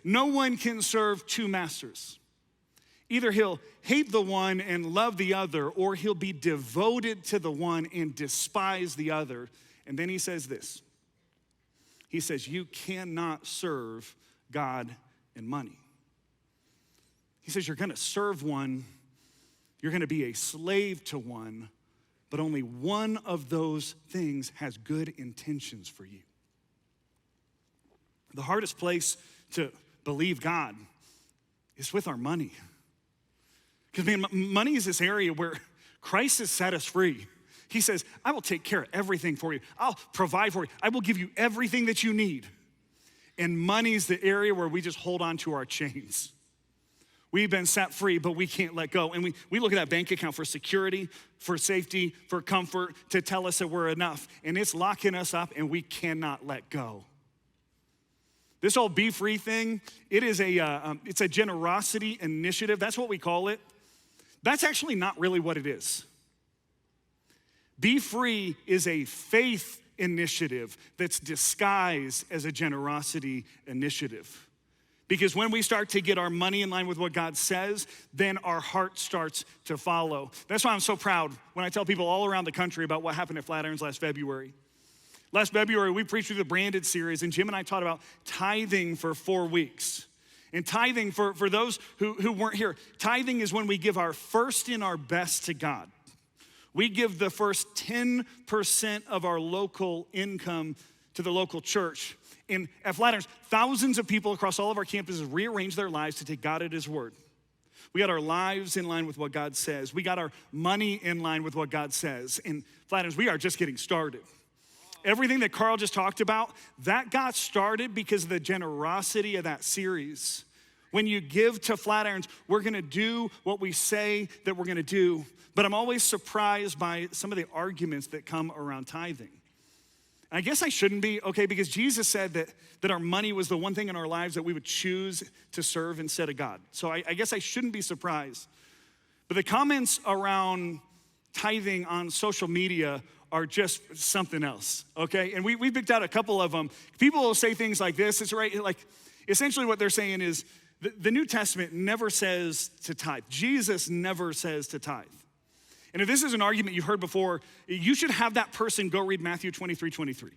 no one can serve two masters. Either he'll hate the one and love the other, or he'll be devoted to the one and despise the other. And then he says this. He says, you cannot serve God and money. He says you're gonna serve one, you're gonna be a slave to one, but only one of those things has good intentions for you. The hardest place to believe God is with our money. Because man, money is this area where Christ has set us free. He says, I will take care of everything for you. I'll provide for you. I will give you everything that you need. And money is the area where we just hold on to our chains. We've been set free, but we can't let go. And we look at that bank account for security, for safety, for comfort, to tell us that we're enough. And it's locking us up, and we cannot let go. This whole Be Free thing, it's a generosity initiative. That's what we call it. That's actually not really what it is. Be Free is a faith initiative that's disguised as a generosity initiative. Because when we start to get our money in line with what God says, then our heart starts to follow. That's why I'm so proud when I tell people all around the country about what happened at Flatirons last February. Last February, we preached through the Branded series, and Jim and I taught about tithing for 4 weeks. And tithing, for those who weren't here, tithing is when we give our first and our best to God. We give the first 10% of our local income to the local church. And at Flatirons, thousands of people across all of our campuses rearranged their lives to take God at his word. We got our lives in line with what God says. We got our money in line with what God says. And Flatirons, we are just getting started. Everything that Carl just talked about, that got started because of the generosity of that series. When you give to Flatirons, we're gonna do what we say that we're gonna do. But I'm always surprised by some of the arguments that come around tithing. I guess I shouldn't be, okay, because Jesus said that our money was the one thing in our lives that we would choose to serve instead of God. So I guess I shouldn't be surprised. But the comments around tithing on social media are just something else, okay? And we picked out a couple of them. People will say things like this. It's right, like essentially what they're saying is the New Testament never says to tithe. Jesus never says to tithe. And if this is an argument you've heard before, you should have that person go read Matthew 23:23.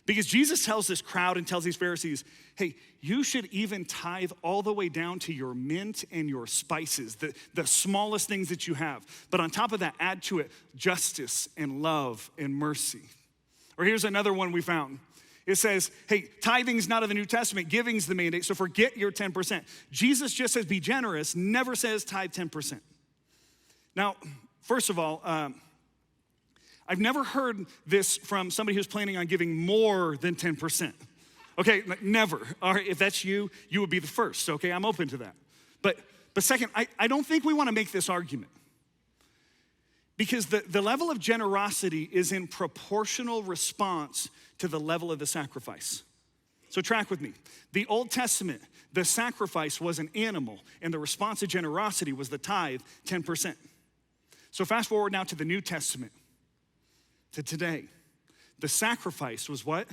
Because Jesus tells this crowd and tells these Pharisees, hey, you should even tithe all the way down to your mint and your spices, the smallest things that you have. But on top of that, add to it justice and love and mercy. Or here's another one we found. It says, hey, tithing's not in the New Testament, giving's the mandate, so forget your 10%. Jesus just says be generous, never says tithe 10%. Now, first of all, I've never heard this from somebody who's planning on giving more than 10%. Okay, never. All right, if that's you, you would be the first, okay? I'm open to that. But second, I don't think we wanna make this argument. Because the level of generosity is in proportional response to the level of the sacrifice. So track with me. The Old Testament, the sacrifice was an animal, and the response of generosity was the tithe, 10%. So fast forward now to the New Testament, to today. The sacrifice was what?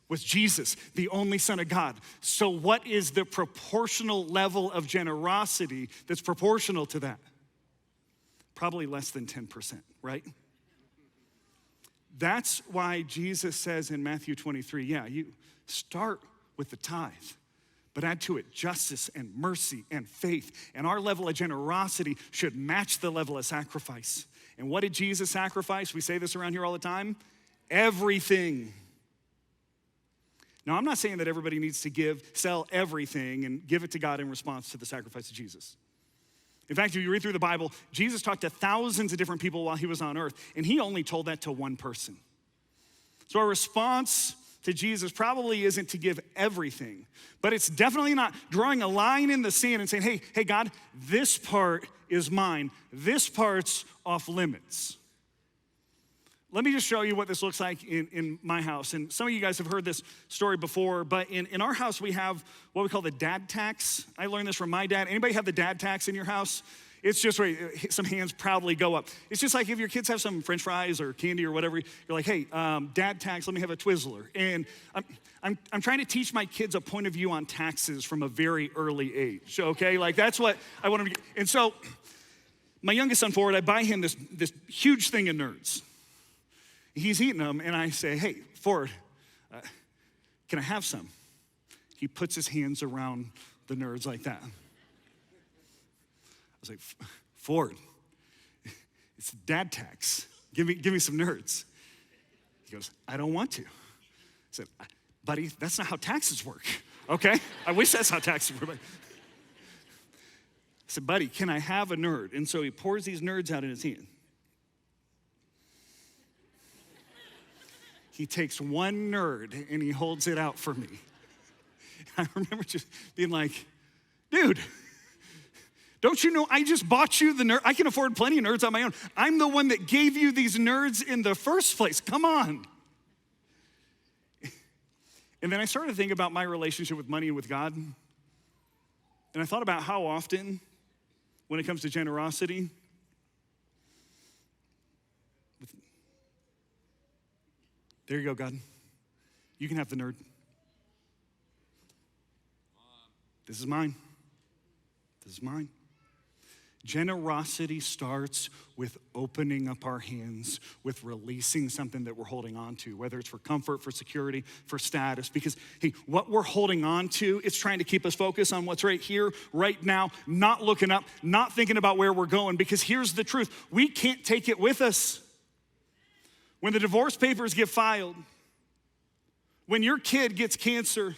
Was Jesus, the only Son of God. So what is the proportional level of generosity that's proportional to that? Probably less than 10%, right? That's why Jesus says in Matthew 23, yeah, you start with the tithe, but add to it justice and mercy and faith. And our level of generosity should match the level of sacrifice. And what did Jesus sacrifice? We say this around here all the time. Everything. Now, I'm not saying that everybody needs to sell everything and give it to God in response to the sacrifice of Jesus. In fact, if you read through the Bible, Jesus talked to thousands of different people while he was on earth, and he only told that to one person. So our response to Jesus probably isn't to give everything, but it's definitely not drawing a line in the sand and saying, hey, God, this part is mine. This part's off limits. Let me just show you what this looks like in my house. And some of you guys have heard this story before, but in our house, we have what we call the dad tax. I learned this from my dad. Anybody have the dad tax in your house? It's just right, some hands proudly go up. It's just like if your kids have some french fries or candy or whatever, you're like, hey, dad tax, let me have a Twizzler. And I'm trying to teach my kids a point of view on taxes from a very early age, okay? Like that's what I want them to get. And so my youngest son, Ford, I buy him this huge thing of Nerds. He's eating them, and I say, hey, Ford, can I have some? He puts his hands around the Nerds like that. I was like, Ford, it's dad tax. Give me some Nerds. He goes, I don't want to. I said, buddy, that's not how taxes work, okay? I wish that's how taxes work. I said, buddy, can I have a Nerd? And so he pours these Nerds out in his hand. He takes one Nerd and he holds it out for me. I remember just being like, dude, don't you know I just bought you the Nerd? I can afford plenty of Nerds on my own. I'm the one that gave you these Nerds in the first place. Come on. And then I started to think about my relationship with money and with God. And I thought about how often, when it comes to generosity, there you go, God. You can have the Nerd. This is mine. This is mine. Generosity starts with opening up our hands, with releasing something that we're holding on to, whether it's for comfort, for security, for status. Because, hey, what we're holding on to, it's trying to keep us focused on what's right here, right now, not looking up, not thinking about where we're going. Because here's the truth. We can't take it with us. When the divorce papers get filed, when your kid gets cancer,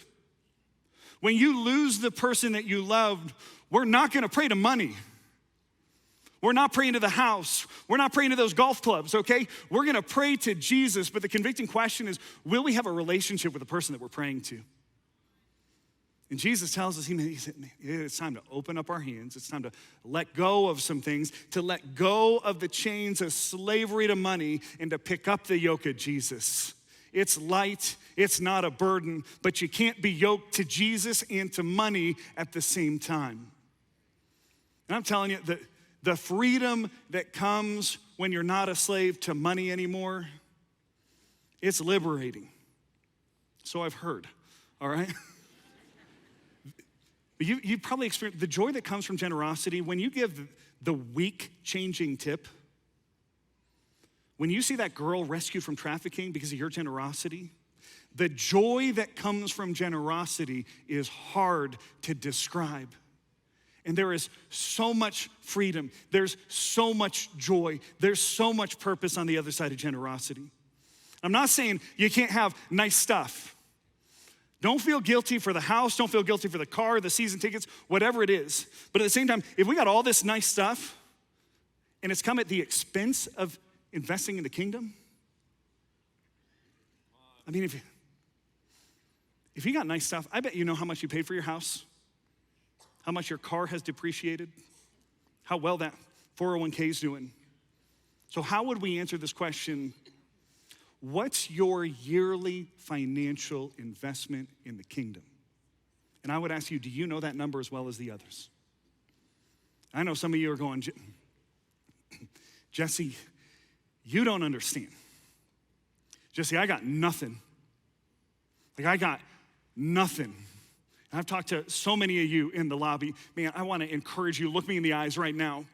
when you lose the person that you loved, we're not gonna pray to money. We're not praying to the house. We're not praying to those golf clubs, okay? We're gonna pray to Jesus, but the convicting question is, will we have a relationship with the person that we're praying to? And Jesus tells us, he said, it's time to open up our hands. It's time to let go of some things, to let go of the chains of slavery to money and to pick up the yoke of Jesus. It's light, it's not a burden, but you can't be yoked to Jesus and to money at the same time. And I'm telling you, the freedom that comes when you're not a slave to money anymore, it's liberating. So I've heard, all right? You probably experienced the joy that comes from generosity when you give the week-changing tip. When you see that girl rescued from trafficking because of your generosity, the joy that comes from generosity is hard to describe. And there is so much freedom. There's so much joy. There's so much purpose on the other side of generosity. I'm not saying you can't have nice stuff. Don't feel guilty for the house. Don't feel guilty for the car, the season tickets, whatever it is. But at the same time, if we got all this nice stuff and it's come at the expense of investing in the kingdom, I mean, if you got nice stuff, I bet you know how much you paid for your house, how much your car has depreciated, how well that 401k is doing. So how would we answer this question? What's your yearly financial investment in the kingdom? And I would ask you, do you know that number as well as the others? I know some of you are going, Jesse, you don't understand. Jesse, I got nothing. Like, I got nothing. And I've talked to so many of you in the lobby. Man, I want to encourage you. Look me in the eyes right now.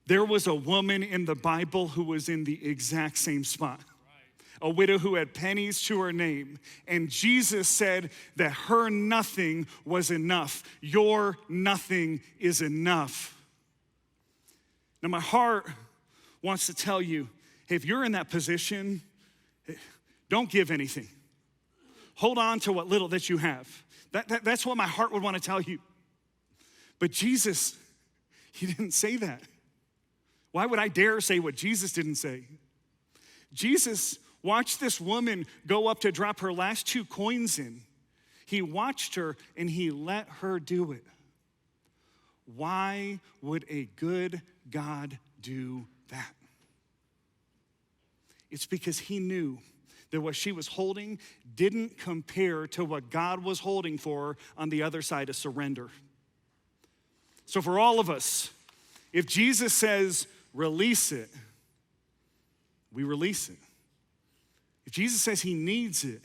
There was a woman in the Bible who was in the exact same spot. A widow who had pennies to her name. And Jesus said that her nothing was enough. Your nothing is enough. Now, my heart wants to tell you, hey, if you're in that position, don't give anything. Hold on to what little that you have. That's what my heart would want to tell you. But Jesus, he didn't say that. Why would I dare say what Jesus didn't say? Jesus watched this woman go up to drop her last 2 coins in. He watched her and he let her do it. Why would a good God do that? It's because he knew that what she was holding didn't compare to what God was holding for her on the other side of surrender. So for all of us, If Jesus says, release it, we release it. If Jesus says he needs it,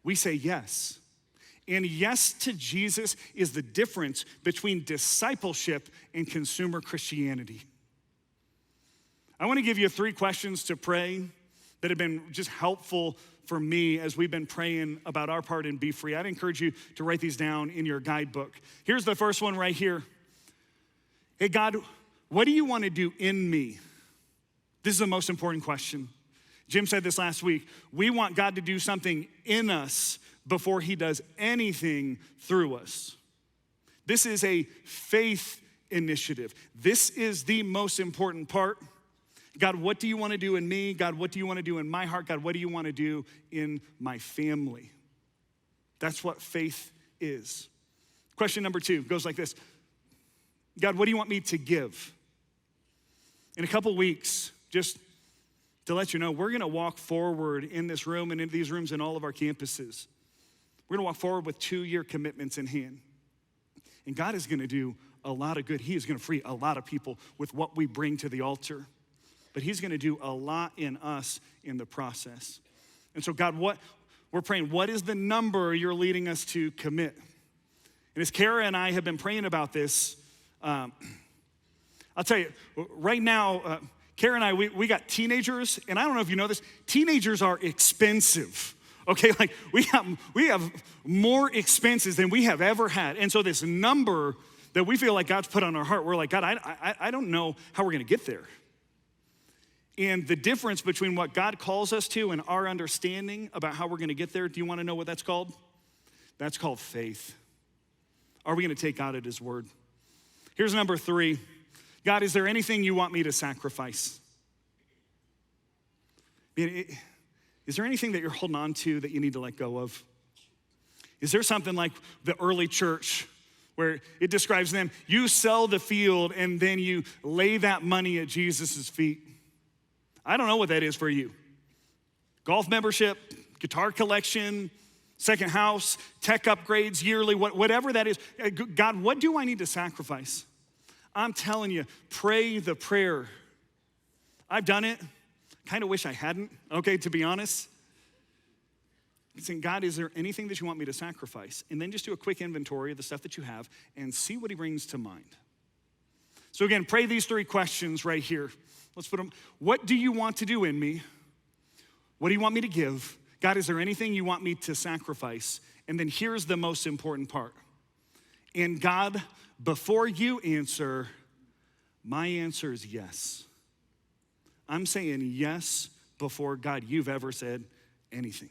we say yes. And yes to Jesus is the difference between discipleship and consumer Christianity. I want to give you 3 questions to pray that have been just helpful for me as we've been praying about our part in Be Free. I'd encourage you to write these down in your guidebook. Here's the first one right here. Hey, God, what do you want to do in me? This is the most important question. Jim said this last week. We want God to do something in us before he does anything through us. This is a faith initiative. This is the most important part. God, what do you want to do in me? God, what do you want to do in my heart? God, what do you want to do in my family? That's what faith is. Question number 2 goes like this. God, what do you want me to give? In a couple weeks, just to let you know, we're gonna walk forward in this room and in these rooms in all of our campuses. We're gonna walk forward with 2-year commitments in hand. And God is gonna do a lot of good. He is gonna free a lot of people with what we bring to the altar. But he's gonna do a lot in us in the process. And so God, we're praying, what is the number you're leading us to commit? And as Kara and I have been praying about this, I'll tell you, right now, Kara and I, we got teenagers, and I don't know if you know this, teenagers are expensive, okay? Like, we have more expenses than we have ever had. And so this number that we feel like God's put on our heart, we're like, God, I don't know how we're gonna get there. And the difference between what God calls us to and our understanding about how we're gonna get there, do you wanna know what that's called? That's called faith. Are we gonna take God at his word? Here's number 3. God, is there anything you want me to sacrifice? Is there anything that you're holding on to that you need to let go of? Is there something like the early church where it describes them, you sell the field and then you lay that money at Jesus' feet? I don't know what that is for you. Golf membership, guitar collection, second house, tech upgrades yearly, whatever that is. God, what do I need to sacrifice? I'm telling you, pray the prayer. I've done it. Kind of wish I hadn't, okay, to be honest. Saying, God, is there anything that you want me to sacrifice? And then just do a quick inventory of the stuff that you have and see what he brings to mind. So again, pray these 3 questions right here. Let's put them. What do you want to do in me? What do you want me to give? God, is there anything you want me to sacrifice? And then here's the most important part. And God, before you answer, my answer is yes. I'm saying yes before God, you've ever said anything.